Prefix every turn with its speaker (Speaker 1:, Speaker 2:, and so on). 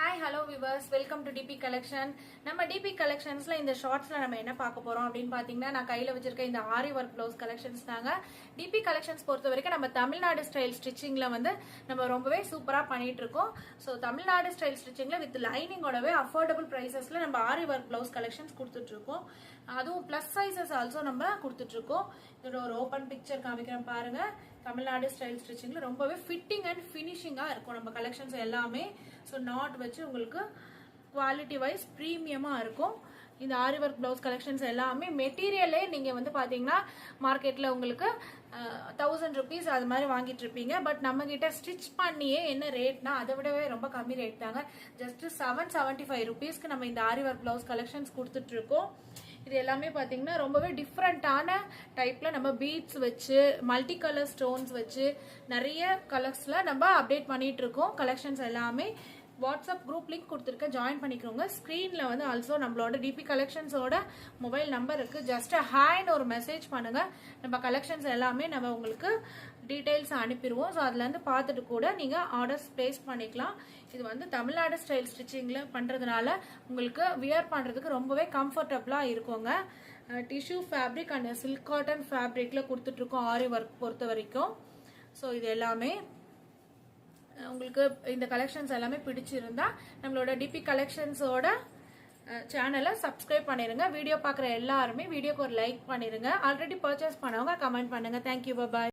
Speaker 1: Hi, hello viewers. Welcome to DP Collection. நம்ம DP Collectionsல இந்த ஷார்ட்ஸ்ல நம்ம என்ன பார்க்க போறோம் அப்படின்னு பாத்தீங்கன்னா நான் கையில வச்சிருக்க இந்த ஆரி ஒர்க் ப்ளவுஸ் கலெக்ஷன்ஸ் தாங்க. DP Collections பொறுத்த வரைக்கும் நம்ம தமிழ்நாடு ஸ்டைல் ஸ்டிச்சிங்ல வந்து நம்ம ரொம்பவே சூப்பரா பண்ணிட்டு இருக்கோம். So Tamil Nadu style ஸ்டிச்சிங்ல with லைனிங்கோடவே affordable பிரைசஸ்ல நம்ம ஆரி ஒர்க் ப்ளவுஸ் கலெக்ஷன்ஸ் கொடுத்துட்டு இருக்கோம். அதுவும் பிளஸ் சைசஸ் ஆல்சோ நம்ம கொடுத்துட்டு இருக்கோம். இதோட ஒரு ஓப்பன் பிக்சர் காமிக்கிறேன் பாருங்க. தமிழ்நாடு ஸ்டைல் ஸ்டிச்சிங்ல ரொம்பவே ஃபிட்டிங் அண்ட் ஃபினிஷிங்கா இருக்கும் நம்ம கலெக்ஷன்ஸ் எல்லாமே. ஸோ நாட் வச்சு உங்களுக்கு குவாலிட்டி வைஸ் ப்ரீமியமா இருக்கும். இந்த ஆரி ஒர்க் பிளவுஸ் கலெக்ஷன்ஸ் எல்லாமே மெட்டீரியலே நீங்க வந்து பாத்தீங்கன்னா மார்க்கெட்ல உங்களுக்கு 1000 rupees அது மாதிரி வாங்கிட்டு இருப்பீங்க. பட் நம்ம கிட்ட ஸ்டிச் பண்ணியே என்ன ரேட்னா அதை விடவே ரொம்ப கம்மி ரேட் தாங்க. ஜஸ்ட் 775 rupeesக்கு நம்ம இந்த ஆரி ஒர்க் பிளவுஸ் கலெக்ஷன்ஸ் கொடுத்துட்டு இருக்கோம். இது எல்லாமே பாத்தீங்கன்னா ரொம்பவே டிஃப்ரெண்டான டைப்ல நம்ம பீட்ஸ் வச்சு மல்டி கலர் ஸ்டோன்ஸ் வச்சு நிறைய கலர்ஸ்ல நம்ம அப்டேட் பண்ணிட்டு இருக்கோம். கலெக்ஷன்ஸ் எல்லாமே வாட்ஸ்அப் குரூப் லிங்க் கொடுத்துருக்க, ஜாயின் பண்ணிக்கோங்க. ஸ்க்ரீன்ல வந்து ஆல்சோ நம்மளோட டிபி கலெக்ஷன்ஸோட மொபைல் நம்பர் இருக்கு. ஜஸ்ட் ஹேண்ட் ஒரு மெசேஜ் பண்ணுங்க. நம்ம கலெக்ஷன்ஸ் எல்லாமே நம்ம உங்களுக்கு டீடைல்ஸ் அனுப்பிடுவோம். ஸோ அதுல இருந்து பார்த்துட்டு கூட நீங்க ஆர்டர்ஸ் பிளேஸ் பண்ணிக்கலாம். இது வந்து தமிழ்நாடு ஸ்டைல் ஸ்டிச்சிங்ல பண்றதுனால உங்களுக்கு வியர் பண்றதுக்கு ரொம்பவே கம்ஃபர்டபுளா இருக்குங்க. Tissue fabric and silk cotton ஃபேப்ரிக்ல கொடுத்துட்டு இருக்கோம் ஆரி ஒர்க் பொறுத்த வரைக்கும். ஸோ இது எல்லாமே உங்களுக்கு இந்த கலெக்ஷன்ஸ் எல்லாமே பிடிச்சிருந்தா நம்மளோட டிபி கலெக்ஷன்ஸோட சேனலை சப்ஸ்கிரைப் பண்ணிருங்க. வீடியோ பார்க்குற எல்லாருமே வீடியோக்கு ஒரு லைக் பண்ணிருங்க. ஆல்ரெடி பர்ச்சேஸ் பண்ணவங்க கமெண்ட் பண்ணுங்க. தேங்க்யூ, பாய்.